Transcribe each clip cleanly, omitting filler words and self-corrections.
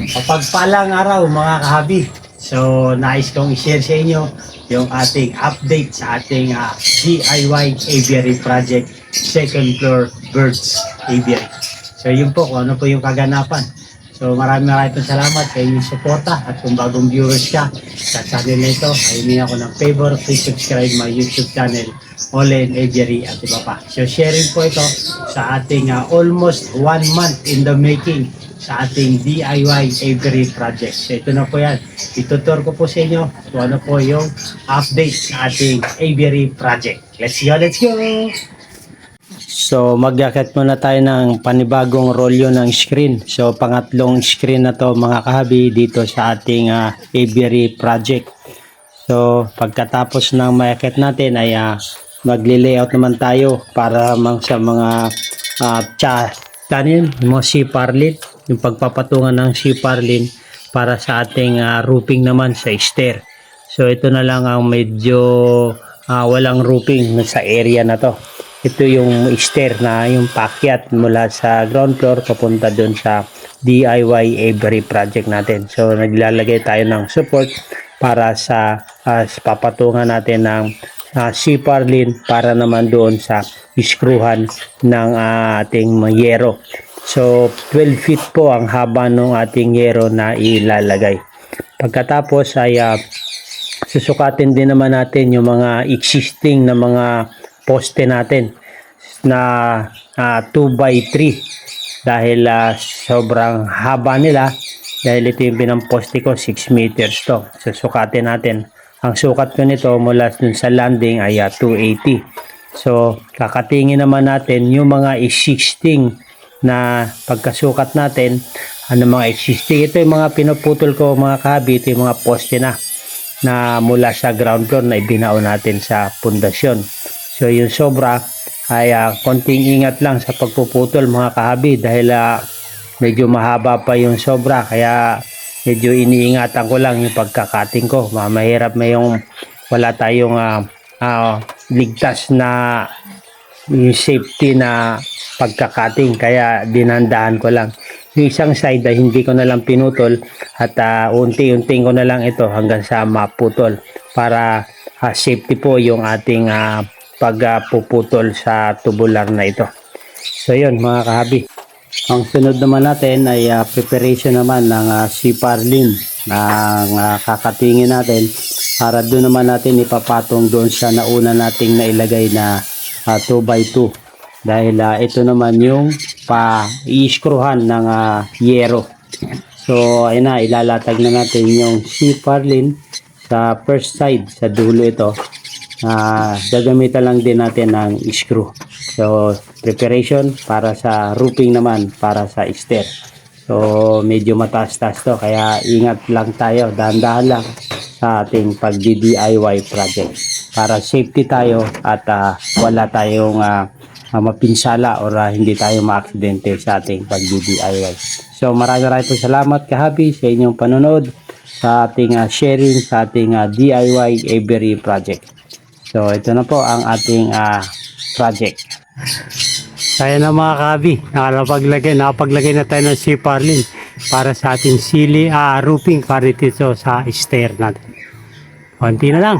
Mapagpalang araw mga kahabi. So, nais kong i-share sa inyo yung ating update sa ating DIY aviary project, second floor birds aviary. So, yun po kung ano po yung kaganapan. So, maraming salamat sa inyong suporta at kung bagong viewers ka sa channel na ito, ay hindi ako ng favor, please subscribe my YouTube channel, Olen Aviary at iba pa. So, sharing po ito sa ating almost 1 month in the making sa ating DIY aviary project. So ito na po yan. Itutur ko po sa inyo kung ano po yung update sa ating aviary project. Let's go, let's go! So magyakit muna tayo ng panibagong rolyo ng screen. So pangatlong screen na to mga kahabi dito sa ating aviary project. So pagkatapos ng mayakit natin ay magli-layout naman tayo para sa mga mga C-parlin, yung pagpapatungan ng C-parlin para sa ating roofing naman sa stair. So ito na lang ang medyo walang roofing sa area na to. Ito yung stair na yung paakyat mula sa ground floor papunta doon sa DIY aviary project natin. So naglalagay tayo ng support para sa papatungan natin ng C-parlin para naman doon sa iskruhan ng ating yero. So 12 feet po ang haba ng ating yero na ilalagay. Pagkatapos ay susukatin din naman natin yung mga existing na mga poste natin na 2x3 dahil sobrang haba nila, dahil ito yung pinamposte ko 6 meters to. Susukatin natin. Ang sukat ko nito mula dun sa landing ay 280. So, kakatingin naman natin yung mga existing na pagkasukat natin. Ano mga existing? Ito yung mga pinuputol ko mga kahabi. Ito yung mga poste na mula sa ground floor na ibinao natin sa pundasyon. So, yung sobra ay konting ingat lang sa pagpuputol mga kahabi dahil medyo mahaba pa yung sobra. Kaya medyo iniingatan ko lang yung pagkakating ko. Mahirap may yung wala tayong ligtas na yung safety na pagkakating. Kaya dinandahan ko lang. Yung isang side ay hindi ko na lang pinutol at unti-unting ko na lang ito hanggang sa maputol para safety po yung ating pagpuputol sa tubular na ito. So yun mga kahabi. Ang sunod naman natin ay preparation naman ng C-parlin ng kakatingin natin para doon naman natin ipapatong doon sa nauna nating nailagay na 2x2 dahil ito naman yung i-screwhan ng yero. So ayun na, ilalatag na natin yung C-parlin sa first side, sa dulo ito. Gagamitan lang din natin ng screw. So preparation para sa roofing naman para sa stair. So medyo mataas-taas to kaya ingat lang tayo, dahan-dahan lang sa ating pag-DIY project para safety tayo at wala tayong mapinsala or hindi tayo ma-aksidente sa ating pag-DIY. So maraming salamat kahabi sa inyong panonood sa ating sharing sa ating DIY aviary project. So ito na po ang ating project. Kaya na mga kabi, nakapaglagay na tayo ng C-parlin para sa ating roofing para dito sa stair natin. Konti na lang,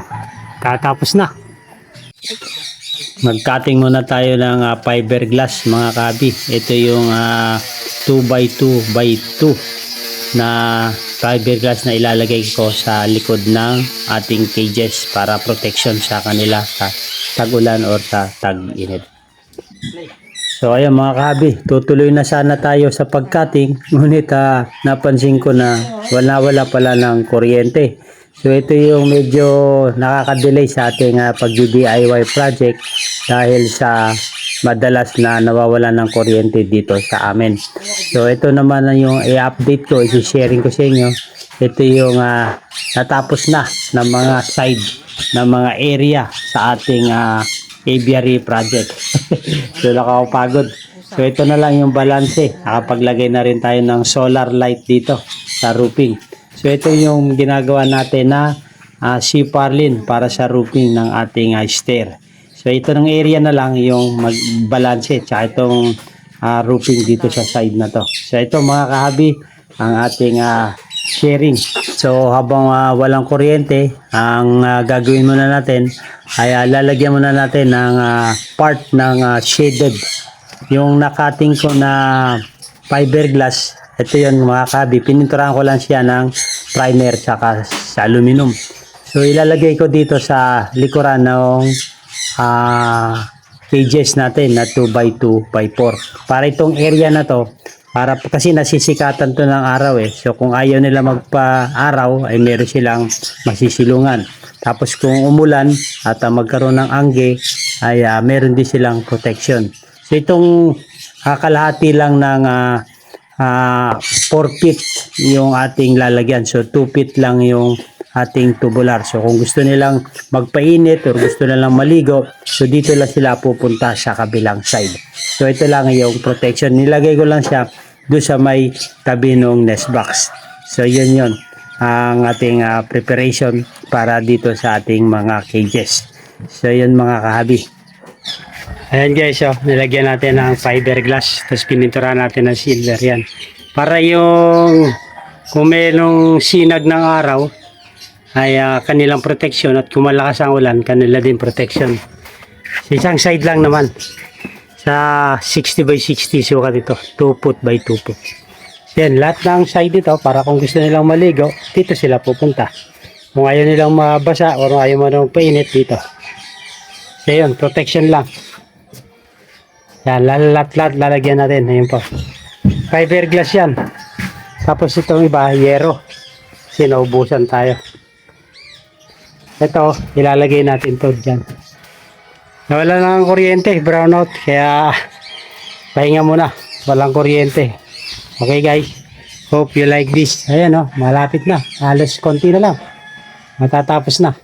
tatapos na. Mag-cutting muna tayo ng fiberglass mga kabi. Ito yung 2x2x2 na fiberglass na ilalagay ko sa likod ng ating cages para protection sa kanila sa tag-ulan or sa tag-init. So ayun mga kahabi, tutuloy na sana tayo sa pag-cutting, ngunit napansin ko na wala pala ng kuryente. So ito yung medyo nakaka-delay sa ating pag-DIY project dahil sa madalas na nawawala ng kuryente dito sa amin. So ito naman yung i-update ko, i-sharing ko sa inyo. Ito yung natapos na ng mga side ng mga area sa ating aviary project. So nakakapagod. So ito na lang yung balanse. Nakapaglagay na rin tayo ng solar light dito sa roofing. So ito yung ginagawa natin na C-parlin para sa roofing ng ating stair. So ito ng area na lang yung magbalanse tsaka itong roofing dito sa side na to. So ito mga kahabi, ang ating sharing. So habang walang kuryente, ang gagawin muna natin ay lalagyan muna natin ng part ng shaded. Yung nakating ko na fiberglass, ito yun mga kabi, pininturahan ko lang siya ng primer tsaka sa aluminum. So ilalagay ko dito sa likuran ng cages natin na 2x2x4 para itong area na to, para kasi nasisikatan to ng araw so kung ayaw nila magpa-araw ay meron silang masisilungan. Tapos kung umulan at magkaroon ng angge ay meron din silang protection. So itong kalahati lang ng 4 feet yung ating lalagyan, so 2 feet lang yung ating tubular. So kung gusto nilang magpainit or gusto nilang maligo, so dito lang sila pupunta sa kabilang side. So ito lang yung protection. Nilagay ko lang siya doon sa may tabi ng nest box. So yun ang ating preparation para dito sa ating mga cages. So yun mga kahabi. Ayan guys, nilagyan natin ng fiberglass, tapos pininturahan natin ng silver yan. Para yung kung mayroong sinag ng araw, ay kanilang protection, at kung malakas ang ulan, kanila din protection. Isang side lang naman. Sa 60 by 60 sukat ito, 2 foot by 2 foot. Yan, lahat ng side dito, para kung gusto nilang maligo, dito sila pupunta. Kung ayaw nilang mabasa o ayaw mo nang painit, dito. So yun, protection lang. Yan, lahat lalagyan natin. Ayun po. Fiberglass yan. Tapos itong iba, yero. Sinaubusan tayo. Ito, ilalagay natin to dyan. Nawala na ang kuryente, brownout. Kaya, pahinga muna. Walang kuryente. Okay guys. Hope you like this. Ayan malapit na. Halos konti na lang. Matatapos na.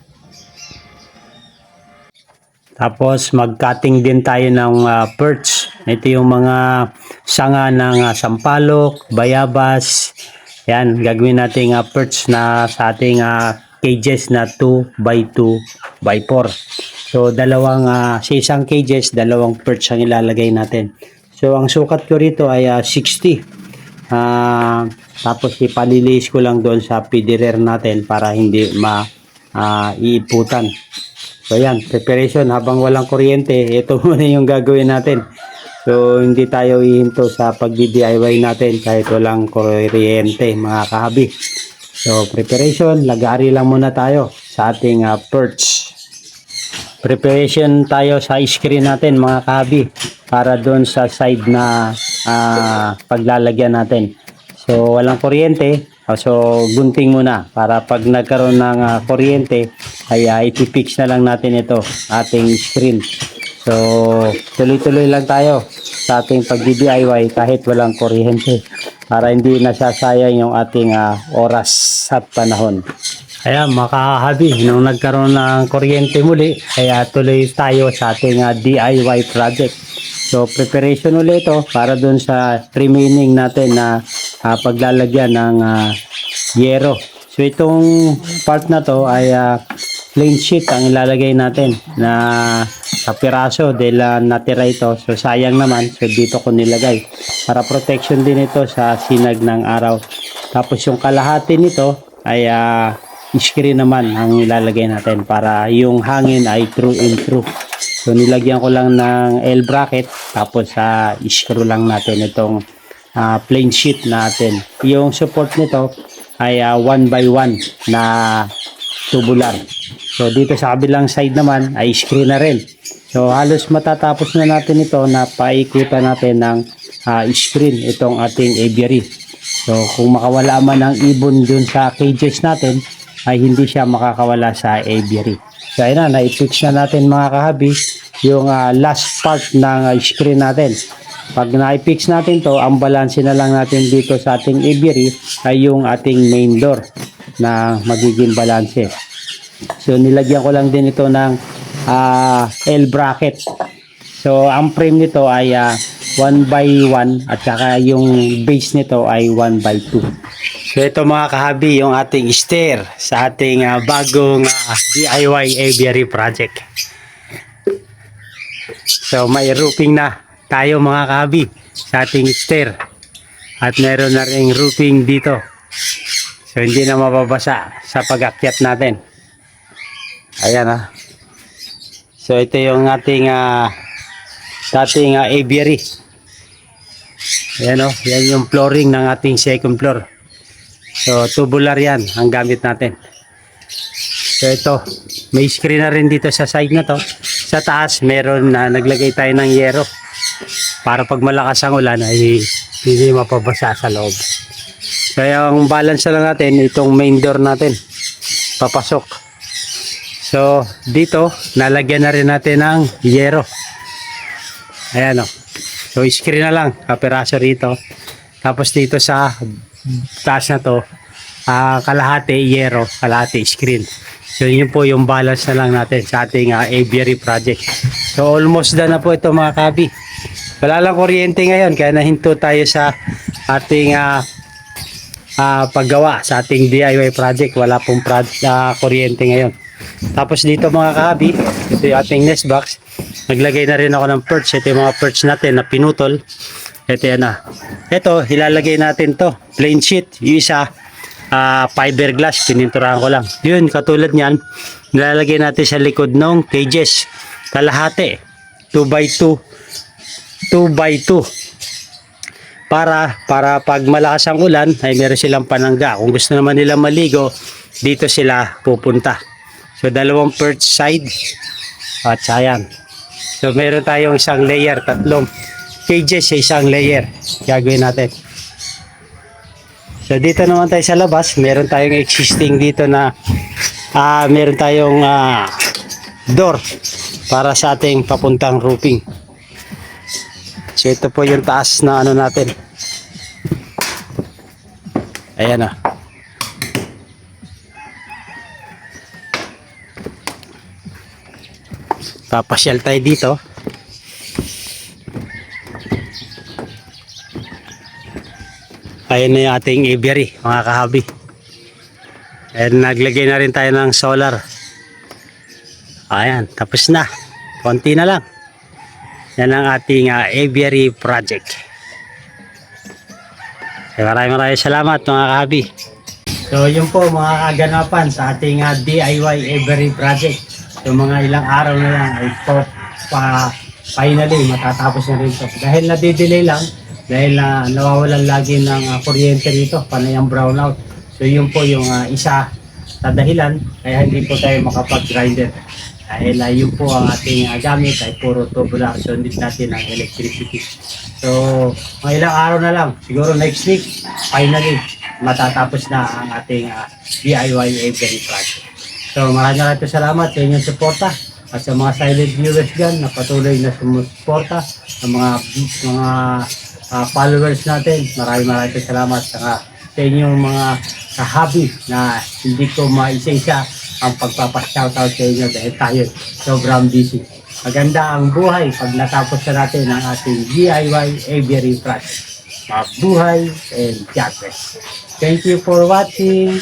Tapos mag-cutting din tayo ng perch. Ito yung mga sanga ng sampalok, bayabas. Yan, gagawin natin perch na sa ating cages na 2x2x4. So sa isang cages, dalawang perch ang ilalagay natin. So ang sukat ko rito ay 60. Tapos ipaliliis ko lang doon sa pedirer natin para hindi iiputan. So yan, preparation habang walang kuryente, ito muna yung gagawin natin. So hindi tayo ihinto sa pag-DIY natin kahit walang kuryente mga kahabi. So preparation, lagari lang muna tayo sa ating perch. Preparation tayo sa screen natin mga kahabi para doon sa side na paglalagyan natin. So walang kuryente, so gunting muna para pag nagkaroon ng kuryente ay ipipix na lang natin ito ating screen. So tuloy-tuloy lang tayo sa ating pag-DIY kahit walang kuryente para hindi nasasayang yung ating oras at panahon. Kaya makahabi, nung nagkaroon ng kuryente muli, kaya tuloy tayo sa ating DIY project. So preparation ulit ito para dun sa remaining natin na paglalagyan ng yero. So itong part na to ay plain sheet ang ilalagay natin na sa piraso dahil natira ito. So sayang naman, so dito ko nilagay para protection din ito sa sinag ng araw. Tapos yung kalahati nito ay screen naman ang ilalagay natin para yung hangin ay true and true. So nilagyan ko lang ng L bracket, tapos screw lang natin itong plain sheet natin. Yung support nito ay 1x1 na tubular. So dito sa kabilang side naman ay screen na rin. So halos matatapos na natin ito na paikutan natin ng screen itong ating aviary. So kung makawala man ang ibon dun sa cages natin ay hindi siya makakawala sa aviary. So ayun na, na-fix na natin mga kahabi yung last part ng screen natin. Pag na-fix natin to, ang balanse na lang natin dito sa ating aviary ay yung ating main door na magiging balanse. So nilagyan ko lang din ito ng L bracket. So ang frame nito ay 1x1 at saka yung base nito ay 1x2. So ito mga kahabi yung ating stair sa ating bagong DIY aviary project. So may roofing na tayo mga kahabi sa ating stair. At meron na ring roofing dito. So hindi na mababasa sa pag-akyat natin. Ayan ah. So ito yung ating dating aviary. Ayan oh, yan yung flooring ng ating second floor. So tubular yan ang gamit natin. So ito, may screen na rin dito sa side na to. Sa taas meron na naglagay tayo ng yero para pag malakas ang ulan ay hindi mapabasa sa loob. So yung balance na lang natin itong main door natin papasok. So dito nalagyan na rin natin ng yero. Ayan o. So screen na lang kapiraso rito. Tapos dito sa taas na to kalahati yero, kalahati screen. So yun po yung balance na lang natin sa ating aviary project. So almost done na po ito mga kabi. Wala lang kuryente ngayon kaya nahinto tayo sa ating paggawa sa ating DIY project. Wala pong kuryente ngayon. Tapos dito mga kabi, ito yung ating nest box. Naglagay na rin ako ng perch. Ito yung mga perch natin na pinutol. Ito yan na. Ito, ilalagay natin to plain sheet. Yung isa fiberglass, pininturahan ko lang. Yun, katulad niyan, nilalagay natin sa likod ng cages. Kalahati, 2x2. 2x2. Para pag malakas ang ulan, ay meron silang panangga. Kung gusto naman nila maligo, dito sila pupunta. So, dalawang perch side. At sayan. So, meron tayong isang layer, tatlong cages sa isang layer. Gagawin natin. So dito naman tayo sa labas, meron tayong existing dito na meron tayong door para sa ating papuntang roofing. So ito po yung taas na ano natin. Ayan na. Papasyal tayo dito. Ayan na yung ating aviary mga kahabi. And naglagay na rin tayo ng solar. Ayan, tapos na. Konti na lang. Yan ang ating aviary project. Maraming salamat mga kahabi. So yun po mga kaganapan sa ating DIY aviary project. So mga ilang araw na lang ay finally matatapos na rin ito. Dahil nadidelay lang. Dahil nawawalan lagi ng kuryente rito, panay ang brownout. So yun po yung isa sa dahilan kaya hindi po tayo makapag-grinder. Dahil yun po ang ating gamit ay puro tubular. So hindi natin ang electricity. So mga ilang araw na lang, siguro next week, finally matatapos na ang ating DIY aviary project. So maraming salamat sa inyong suporta at sa mga silent viewers dyan na patuloy na sumusuporta sa mga followers natin. Maraming salamat sa inyong mga kahabi na hindi ko maisa-isa ang pagpapa-shoutout sa inyo dahil tayo sobrang busy. Maganda ang buhay pag natapos na natin ang ating DIY aviary project. Mabuhay and God bless. Thank you for watching.